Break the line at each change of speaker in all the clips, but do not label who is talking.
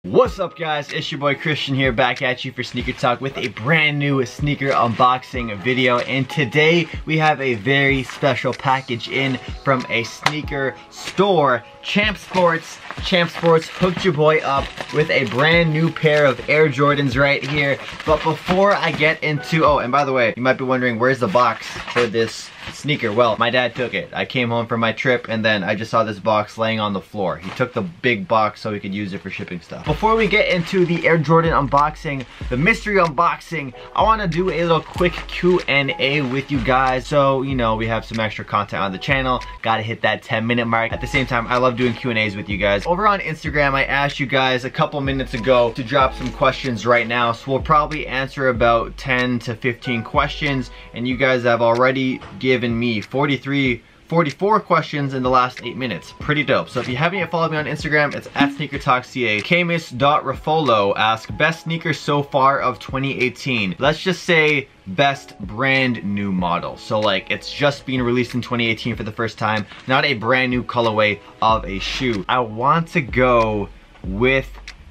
What's up guys, it's your boy Christian here, back at you for Sneaker Talk with a brand new sneaker unboxing video. And today we have a very special package in from a sneaker store. Champ Sports hooked your boy up with a brand new pair of Air Jordans right here. But before I get into, oh, and by the way, you might be wondering where's the box for this sneaker. Well, my dad took it. I came home from my trip and then I just saw this box laying on the floor. He took the big box so he could use it for shipping stuff. Before we get into the Air Jordan unboxing, the mystery unboxing, I want to do a little quick Q&A with you guys. So, you know, we have some extra content on the channel. Gotta hit that 10-minute mark. At the same time, I love doing Q&As with you guys. Over on Instagram, I asked you guys a couple minutes ago to drop some questions right now. So we'll probably answer about 10 to 15 questions. And you guys have already given me 44 questions in the last 8 minutes. Pretty dope. So if you haven't yet followed me on Instagram, it's at SneakerTalkCA. Camus.Rafolo asks, best sneakers so far of 2018. Let's just say best brand new model. So like it's just being released in 2018 for the first time, not a brand new colorway of a shoe. I want to go with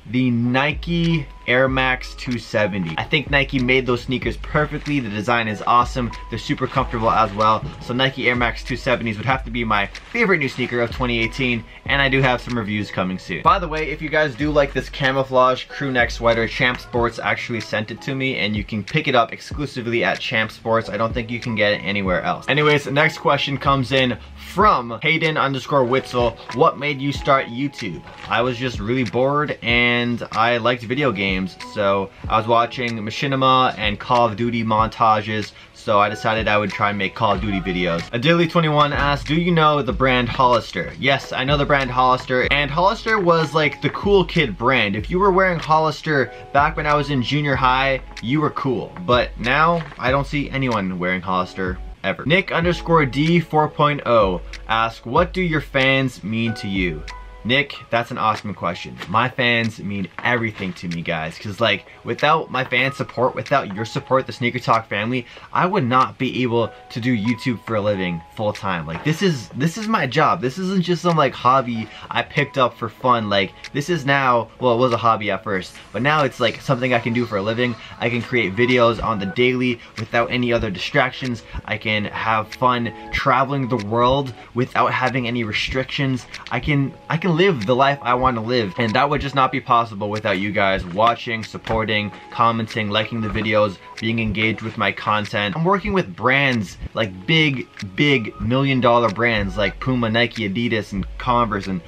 the Nike Air Max 270. I think Nike made those sneakers perfectly. The design is awesome. They're super comfortable as well. So Nike Air Max 270s would have to be my favorite new sneaker of 2018, and I do have some reviews coming soon. By the way, if you guys do like this camouflage crew neck sweater, Champ Sports actually sent it to me, and you can pick it up exclusively at Champ Sports. I don't think you can get it anywhere else. Anyways, the next question comes in from Hayden_Witzel. What made you start YouTube? I was just really bored and I liked video games. So I was watching Machinima and Call of Duty montages, so I decided I would try and make Call of Duty videos. Adili21 asked, do you know the brand Hollister? Yes, I know the brand Hollister, and Hollister was like the cool kid brand. If you were wearing Hollister back when I was in junior high, you were cool. But now, I don't see anyone wearing Hollister ever. Nick_D 4.0 asks, what do your fans mean to you? Nick, that's an awesome question. My fans mean everything to me, guys, because like without my fan support, without your support, the Sneaker Talk family, I would not be able to do YouTube for a living full time. Like this is my job. This isn't just some like hobby I picked up for fun. Like this is now, well, it was a hobby at first, but now it's like something I can do for a living. I can create videos on the daily without any other distractions. I can have fun traveling the world without having any restrictions. I can live the life I want to live, and that would just not be possible without you guys watching, supporting, commenting, liking the videos, being engaged with my content. I'm working with brands like big $1 million brands like Puma, Nike, Adidas, and Converse, and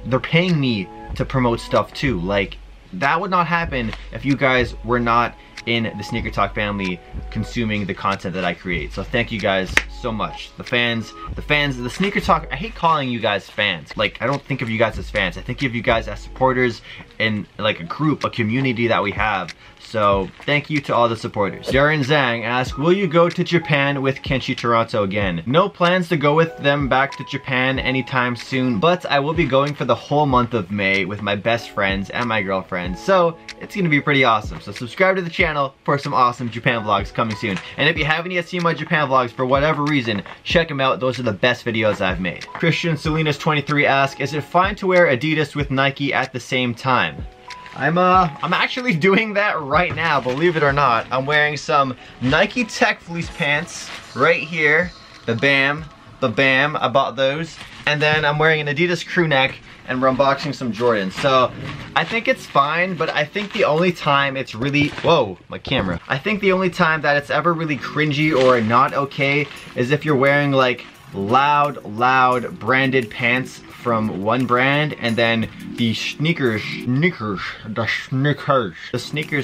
they're paying me to promote stuff too. Like that would not happen if you guys were not in the Sneaker Talk family consuming the content that I create. So thank you guys so much. The fans, the Sneaker Talk, I hate calling you guys fans. Like I don't think of you guys as fans. I think of you guys as supporters in like a group, a community that we have. So thank you to all the supporters. Darren Zhang asks, will you go to Japan with Kenshi Toronto again? No plans to go with them back to Japan anytime soon, but I will be going for the whole month of May with my best friends and my girlfriend. So it's gonna be pretty awesome. So subscribe to the channel for some awesome Japan vlogs coming soon. And if you haven't yet seen my Japan vlogs for whatever reason, check them out. Those are the best videos I've made. Christian Salinas 23 asks, is it fine to wear Adidas with Nike at the same time? I'm actually doing that right now, believe it or not. I'm wearing some Nike Tech fleece pants right here. The BAM, I bought those. And then I'm wearing an Adidas crew neck, and we're unboxing some Jordans. So I think it's fine, but I think the only time it's really, whoa, my camera. I think the only time that it's ever really cringy or not okay is if you're wearing like loud branded pants from one brand, and then the sneakers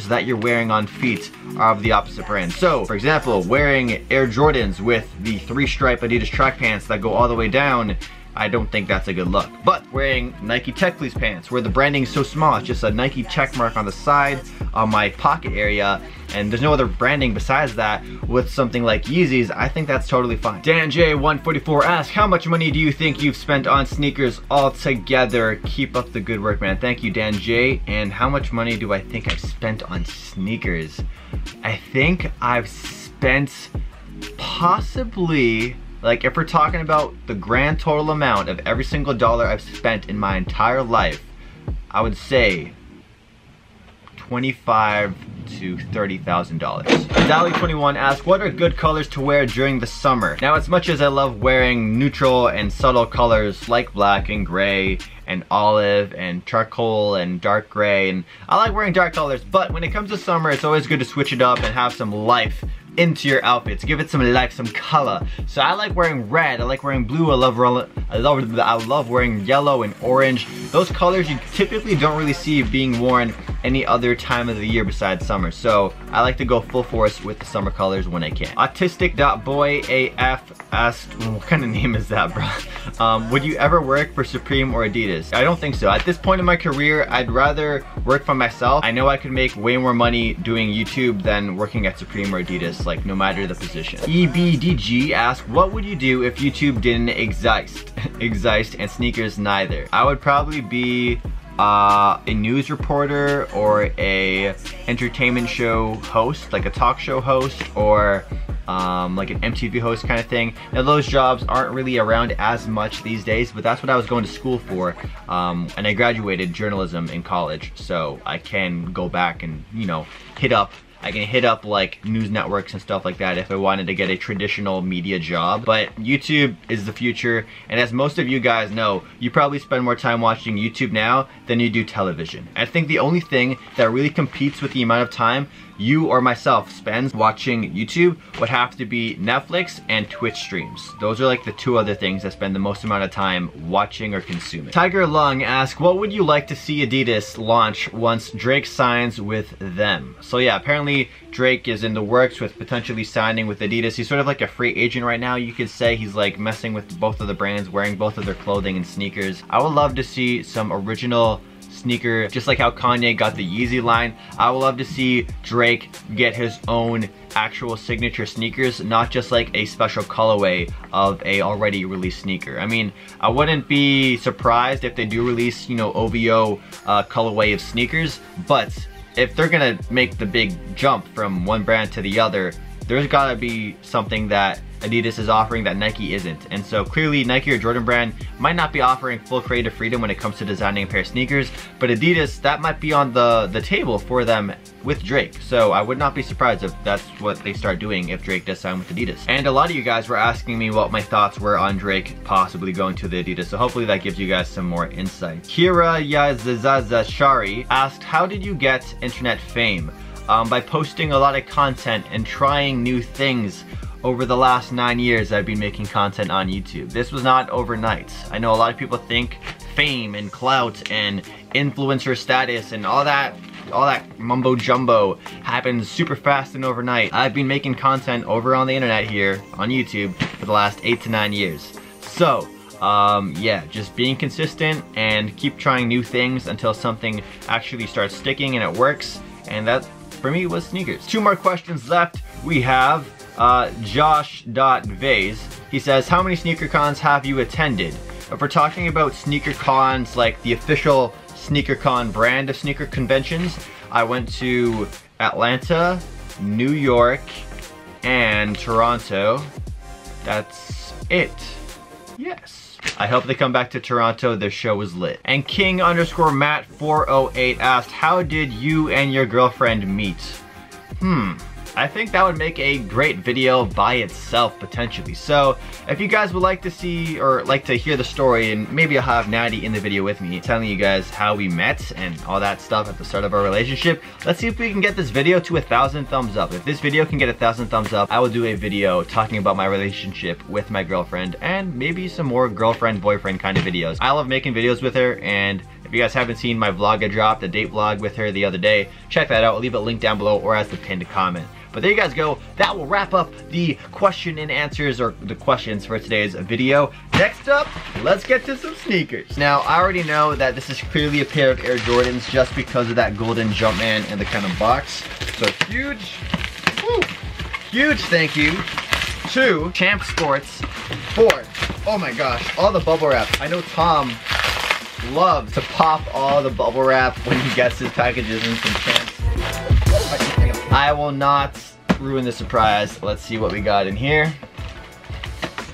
that you're wearing on feet are of the opposite brand. So for example, wearing Air Jordans with the 3-stripe Adidas track pants that go all the way down, I don't think that's a good look. But wearing Nike Tech fleece pants where the branding is so small, it's just a Nike check mark on the side on my pocket area, and there's no other branding besides that with something like Yeezys, I think that's totally fine. Dan J144 asks, how much money do you think you've spent on sneakers altogether? Keep up the good work, man. Thank you, Dan J. And how much money do I think I've spent on sneakers? I think I've spent possibly, like if we're talking about the grand total amount of every single dollar I've spent in my entire life, I would say $25,000 to $30,000. Dally21 asks, what are good colors to wear during the summer? Now, as much as I love wearing neutral and subtle colors like black and gray and olive and charcoal and dark gray, and I like wearing dark colors, but when it comes to summer, it's always good to switch it up and have some life into your outfits. Give it some life, some color. So I like wearing red, I like wearing blue, I love wearing yellow and orange. Those colors you typically don't really see being worn any other time of the year besides summer. So I like to go full force with the summer colors when I can. Autistic.boyaf asked, what kind of name is that, bro? Would you ever work for Supreme or Adidas? I don't think so. At this point in my career, I'd rather work for myself. I know I could make way more money doing YouTube than working at Supreme or Adidas, like no matter the position. EBDG asked, what would you do if YouTube didn't exist and sneakers neither? I would probably be a news reporter or a entertainment show host, like a talk show host, or like an MTV host kind of thing. Now those jobs aren't really around as much these days, but that's what I was going to school for, and I graduated journalism in college, so I can go back and, you know, I can hit up like news networks and stuff like that if I wanted to get a traditional media job. But YouTube is the future, and as most of you guys know, you probably spend more time watching YouTube now than you do television. I think the only thing that really competes with the amount of time you or myself spends watching YouTube would have to be Netflix and Twitch streams. Those are like the two other things I spend the most amount of time watching or consuming. Tiger Lung asks, what would you like to see Adidas launch once Drake signs with them? So yeah, apparently Drake is in the works with potentially signing with Adidas. He's sort of like a free agent right now. You could say he's like messing with both of the brands, wearing both of their clothing and sneakers. I would love to see some original sneaker, just like how Kanye got the Yeezy line. I would love to see Drake get his own actual signature sneakers, not just like a special colorway of a already released sneaker. I mean, I wouldn't be surprised if they do release, you know, OVO colorway of sneakers, but if they're gonna make the big jump from one brand to the other, there's gotta be something that Adidas is offering that Nike isn't. And so clearly Nike or Jordan brand might not be offering full creative freedom when it comes to designing a pair of sneakers, but Adidas, that might be on the table for them with Drake. So I would not be surprised if that's what they start doing if Drake does sign with Adidas. And a lot of you guys were asking me what my thoughts were on Drake possibly going to the Adidas, so hopefully that gives you guys some more insight. Kira Yazazashari asked, how did you get internet fame? By posting a lot of content and trying new things. Over the last 9 years, I've been making content on YouTube. This was not overnight. I know a lot of people think fame and clout and influencer status and all that mumbo jumbo happens super fast and overnight. I've been making content over on the internet here on YouTube for the last 8 to 9 years. So, yeah, just being consistent and keep trying new things until something actually starts sticking and it works. And that, for me, was sneakers. 2 more questions left. We have Josh.Vase. He says, how many sneaker cons have you attended? If we're talking about sneaker cons, like the official sneaker con brand of sneaker conventions, I went to Atlanta, New York, and Toronto. That's it. Yes. I hope they come back to Toronto. Their show was lit. And King_Matt408 asked, how did you and your girlfriend meet? I think that would make a great video by itself, potentially. So, if you guys would like to see or like to hear the story, and maybe I'll have Natty in the video with me telling you guys how we met and all that stuff at the start of our relationship, let's see if we can get this video to 1,000 thumbs up. If this video can get 1,000 thumbs up, I will do a video talking about my relationship with my girlfriend and maybe some more girlfriend-boyfriend kind of videos. I love making videos with her, and if you guys haven't seen my vlog I dropped, a date vlog with her the other day, check that out. I'll leave a link down below or as the pinned comment. But there you guys go. That will wrap up the question and answers, or the questions for today's video. Next up, let's get to some sneakers. Now, I already know that this is clearly a pair of Air Jordans just because of that golden Jumpman and the kind of box. So huge thank you to Champ Sports for, oh my gosh, all the bubble wrap. I know Tom loves to pop all the bubble wrap when he gets his packages in from Champs. I will not ruin the surprise. Let's see what we got in here.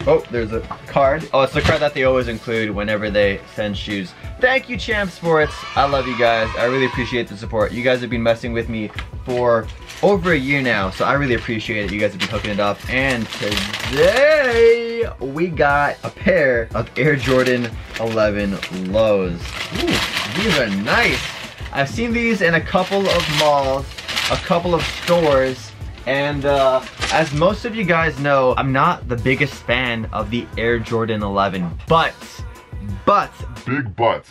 Oh, there's a card. Oh, it's the card that they always include whenever they send shoes thank you, Champ Sports. I love you guys. I really appreciate the support. You guys have been messing with me for over a year now, so I really appreciate it. You guys have been hooking it up. And today, we got a pair of Air Jordan 11 Lows. Ooh, these are nice. I've seen these in a couple of malls, a couple of stores, and as most of you guys know, I'm not the biggest fan of the Air Jordan 11, but
big butts.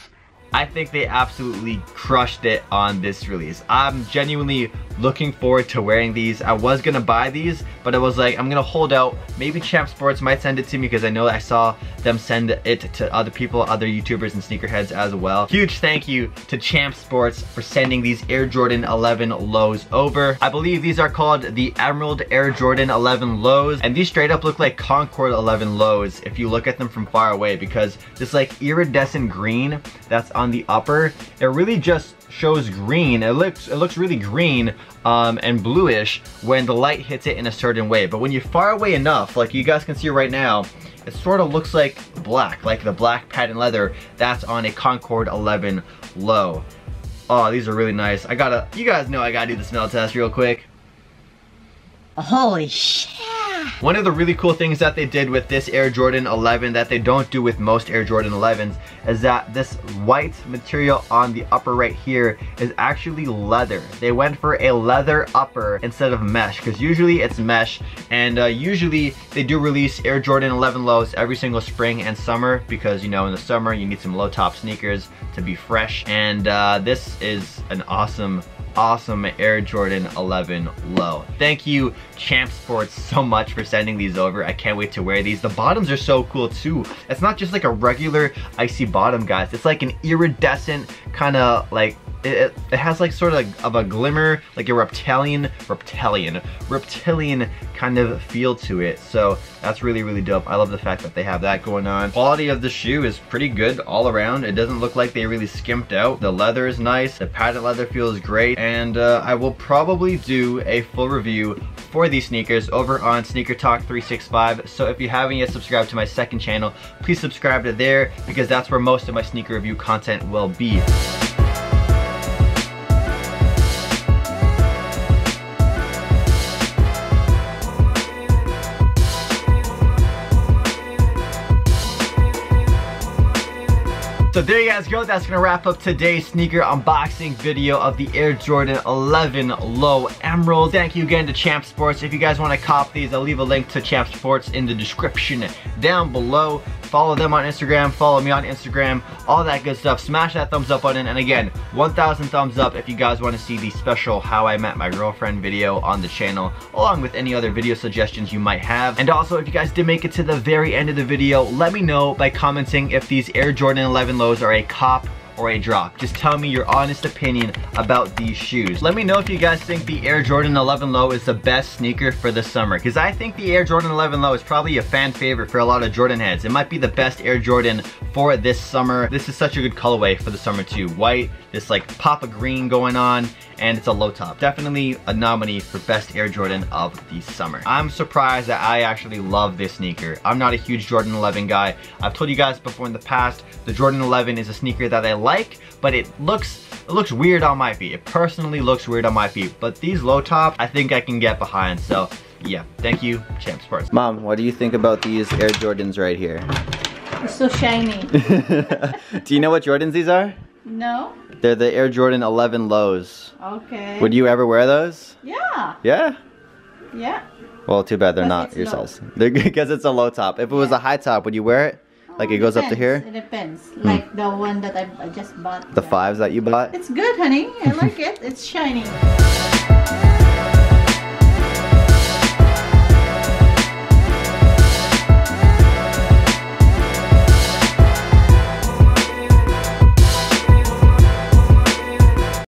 I think they absolutely crushed it on this release. I'm genuinely looking forward to wearing these. I was gonna buy these, but I was like, I'm gonna hold out. Maybe Champ Sports might send it to me because I know I saw them send it to other people, other YouTubers and sneakerheads as well. Huge thank you to Champ Sports for sending these Air Jordan 11 Lows over. I believe these are called the Emerald Air Jordan 11 Lows, and these straight up look like Concord 11 Lows if you look at them from far away, because this like iridescent green that's on the upper, it really just shows green. It looks really green and bluish when the light hits it in a certain way, but when you're far away enough, like you guys can see right now, it sort of looks like black, like the black patent leather that's on a Concord 11 Low. Oh, these are really nice. You guys know I gotta do the smell test real quick.
Holy shit.
One of the really cool things that they did with this Air Jordan 11 that they don't do with most Air Jordan 11s is that this white material on the upper right here is actually leather. They went for a leather upper instead of mesh, because usually it's mesh, and usually they do release Air Jordan 11 Lows every single spring and summer, because you know in the summer you need some low top sneakers to be fresh, and this is an awesome Air Jordan 11 Low. Thank you, Champ Sports, so much for sending these over. I can't wait to wear these. The bottoms are so cool too. It's not just like a regular icy bottom, guys. It's like an iridescent kind of like, it has like sort of a glimmer, like a reptilian kind of feel to it. So that's really dope. I love the fact that they have that going on. Quality of the shoe is pretty good all around. It doesn't look like they really skimped out. The leather is nice. The patent leather feels great. And I will probably do a full review for these sneakers over on Sneaker Talk 365. So if you haven't yet subscribed to my second channel, please subscribe to there, because that's where most of my sneaker review content will be. So there you guys go, that's gonna wrap up today's sneaker unboxing video of the Air Jordan 11 Low Emerald. Thank you again to Champ Sports. If you guys wanna cop these, I'll leave a link to Champ Sports in the description down below. Follow them on Instagram, follow me on Instagram, all that good stuff. Smash that thumbs up button, and again, 1,000 thumbs up if you guys wanna see the special How I Met My Girlfriend video on the channel, along with any other video suggestions you might have. And also, if you guys did make it to the very end of the video, let me know by commenting if these Air Jordan 11 Lows are a cop or a drop. Just tell me your honest opinion about these shoes. Let me know if you guys think the Air Jordan 11 Low is the best sneaker for the summer, because I think the Air Jordan 11 Low is probably a fan favorite for a lot of Jordan heads. It might be the best Air Jordan for this summer. This is such a good colorway for the summer too. White, this like pop of green going on, and it's a low top. Definitely a nominee for best Air Jordan of the summer. I'm surprised that I actually love this sneaker. I'm not a huge Jordan 11 guy. I've told you guys before in the past, the Jordan 11 is a sneaker that I like, but it looks weird on my feet. It personally looks weird on my feet, but these low top, I think I can get behind. So yeah, thank you, Champ Sports. Mom, what do you think about these Air Jordans right here?
It's so shiny.
Do you know what Jordans these are?
No.
They're the Air Jordan 11 Lows.
Okay.
Would you ever wear those?
Yeah.
Yeah?
Yeah.
Well, too bad they're not your size. Because it's a low top. If it was a high top, would you wear it? Like it goes up to here?
It depends. Like the one that I just bought.
The 5s that you bought?
It's good, honey. I like it. It's shiny.